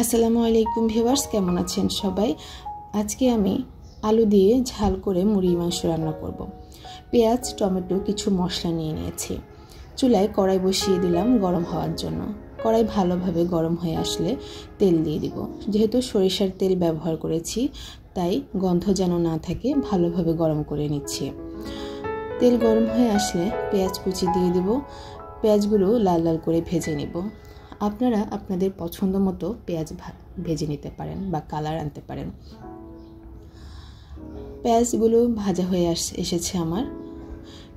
আসসালামু আলাইকুম ভিউয়ার্স, কেমন আছেন সবাই? আজকে আমি আলু দিয়ে ঝাল করে মুরগির মাংস রান্না করব। পেঁয়াজ, টমেটো, কিছু মশলা নিয়ে নিয়েছি। চুলায় কড়াই বসিয়ে দিলাম গরম হওয়ার জন্য। কড়াই ভালোভাবে গরম হয়ে আসলে তেল দিয়ে দিব। যেহেতু সরিষার তেল ব্যবহার করেছি, তাই গন্ধ যেন না থাকে ভালোভাবে গরম করে নিচ্ছি। তেল গরম হয়ে আসলে পেঁয়াজ কুচি দিয়ে দিব। পেঁয়াজগুলো লাল লাল করে ভেজে নেব। আপনারা আপনাদের পছন্দ মতো পেঁয়াজ ভেজে নিতে পারেন বা কালার আনতে পারেন। পেঁয়াজগুলো ভাজা হয়ে এসেছে আমার।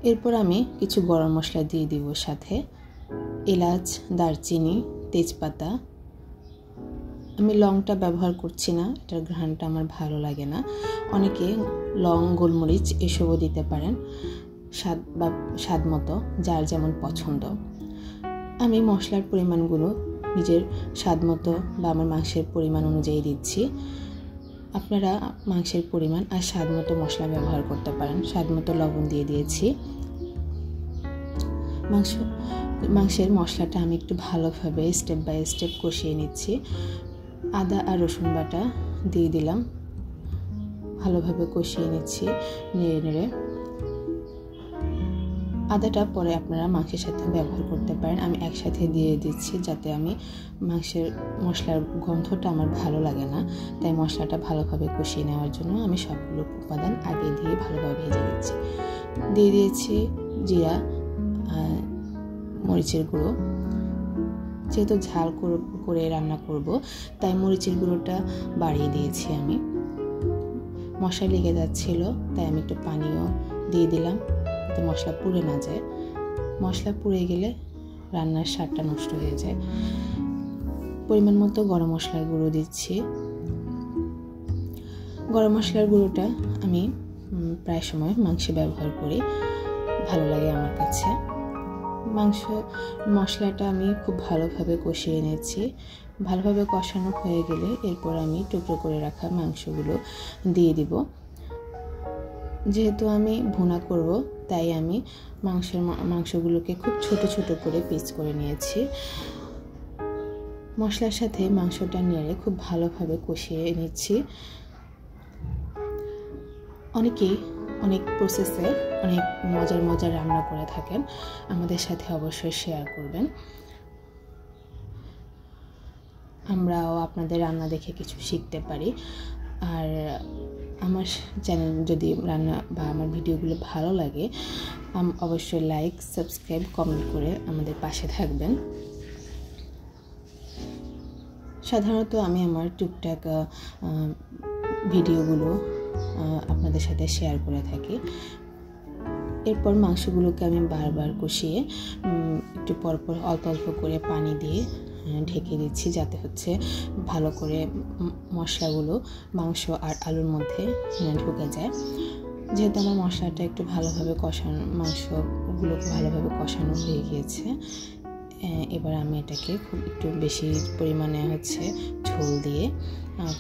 এরপর আমি কিছু গরম মশলা দিয়ে দিব, সাথে এলাচ, দারচিনি, তেজপাতা। আমি লংটা ব্যবহার করছি না, এটার ঘ্রাণটা আমার ভালো লাগে না। অনেকে লং, গোলমরিচ এসবও দিতে পারেন, স্বাদ মতো, যার যেমন পছন্দ। আমি মশলার পরিমাণগুলো নিজের স্বাদ মতো বা আমার মাংসের পরিমাণ অনুযায়ী দিচ্ছি। আপনারা মাংসের পরিমাণ আর স্বাদ মতো মশলা ব্যবহার করতে পারেন। স্বাদ মতো লবণ দিয়ে দিয়েছি। মাংসের মশলাটা আমি একটু ভালোভাবে স্টেপ বাই স্টেপ কষিয়ে নিচ্ছি। আদা আর রসুন বাটা দিয়ে দিলাম, ভালোভাবে কষিয়ে নিচ্ছি নেড়ে নেড়ে। আদাটা পরে আপনারা মাংসের সাথে ব্যবহার করতে পারেন, আমি একসাথে দিয়ে দিচ্ছি যাতে আমি মশলার গন্ধটা আমার ভালো লাগে না। তাই মশলাটা ভালোভাবে কষিয়ে নেওয়ার জন্য আমি সবগুলো উপাদান আগে দিয়ে ভালোভাবে ভেজে দিচ্ছি। দিয়ে দিয়েছি জিরা, মরিচের গুঁড়ো। যেহেতু ঝাল করে রান্না করব, তাই মরিচের গুঁড়োটা বাড়িয়ে দিয়েছি আমি। মশলা লেগে যাচ্ছিল, তাই আমি একটু পানিও দিয়ে দিলাম যাতে মশলা পুড়ে না যায়। মশলা পুড়ে গেলে রান্নার স্বাদটা নষ্ট হয়ে যায়। পরিমাণ মতো গরম মশলার গুঁড়ো দিচ্ছি। গরম মশলার গুঁড়োটা আমি প্রায় সময় মাংসে ব্যবহার করি, ভালো লাগে আমার কাছে। মশলাটা আমি খুব ভালোভাবে কষিয়ে নিয়েছি। ভালোভাবে কষানো হয়ে গেলে এরপর আমি টুকরো করে রাখা মাংসগুলো দিয়ে দিব। যেহেতু আমি ভুনা করব, তাই আমি মাংসগুলোকে খুব ছোট ছোট করে পিস করে নিয়েছি। মশলার সাথে মাংসটা নেড়ে খুব ভালোভাবে কষিয়ে নিচ্ছি। অনেকেই অনেক প্রসেসে অনেক মজার মজার রান্না করে থাকেন, আমাদের সাথে অবশ্যই শেয়ার করবেন। আমরাও আপনাদের রান্না দেখে কিছু শিখতে পারি। আর আমার চ্যানেল যদি রান্না বা আমার ভিডিওগুলো ভালো লাগে, অবশ্যই লাইক, সাবস্ক্রাইব, কমেন্ট করে আমাদের পাশে থাকবেন। সাধারণত আমি আমার টুকটাক ভিডিওগুলো আপনাদের সাথে শেয়ার করে থাকি। এরপর মাংসগুলোকে আমি বারবার কষিয়ে একটু পরপর অল্প অল্প করে পানি দিয়ে ঢেকে দিচ্ছি, যাতে হচ্ছে ভালো করে মশলাগুলো মাংস আর আলুর মধ্যে ঢুকে যায়। যেহেতু আমার মশলাটা একটু ভালোভাবে মাংসগুলোকে ভালোভাবে কষানো হয়ে গিয়েছে, এবার আমি এটাকে খুব একটু বেশি পরিমাণে ঝোল দিয়ে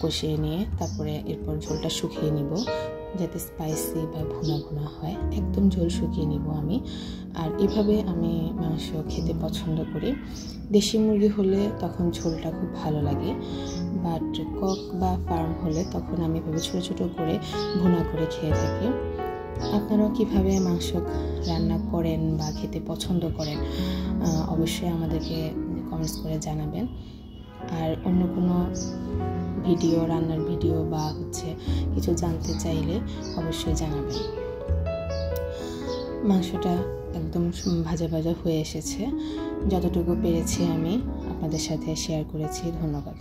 কষিয়ে নিয়ে তারপরে এরপর ঝোলটা শুকিয়ে নিব, যাতে স্পাইসি বা ভুনা ভুনা হয়। একদম ঝোল শুকিয়ে নিব আমি। আর এভাবে আমি মাংস খেতে পছন্দ করি। দেশি মুরগি হলে তখন ঝোলটা খুব ভালো লাগে, বাট কক বা ফার্ম হলে তখন আমি এভাবে ছোটো ছোটো করে ভুনা করে খেয়ে থাকি। আপনারাও কীভাবে মাংস রান্না করেন বা খেতে পছন্দ করেন অবশ্যই আমাদেরকে কমেন্টস করে জানাবেন। আর অন্য কোনো ভিডিও, রান্নার ভিডিও বা কিছু জানতে চাইলে অবশ্যই জানাবেন। মাংসটা একদম ভাজা ভাজা হয়ে এসেছে। যতটুকু পেরেছি আমি আপনাদের সাথে শেয়ার করেছি। ধন্যবাদ।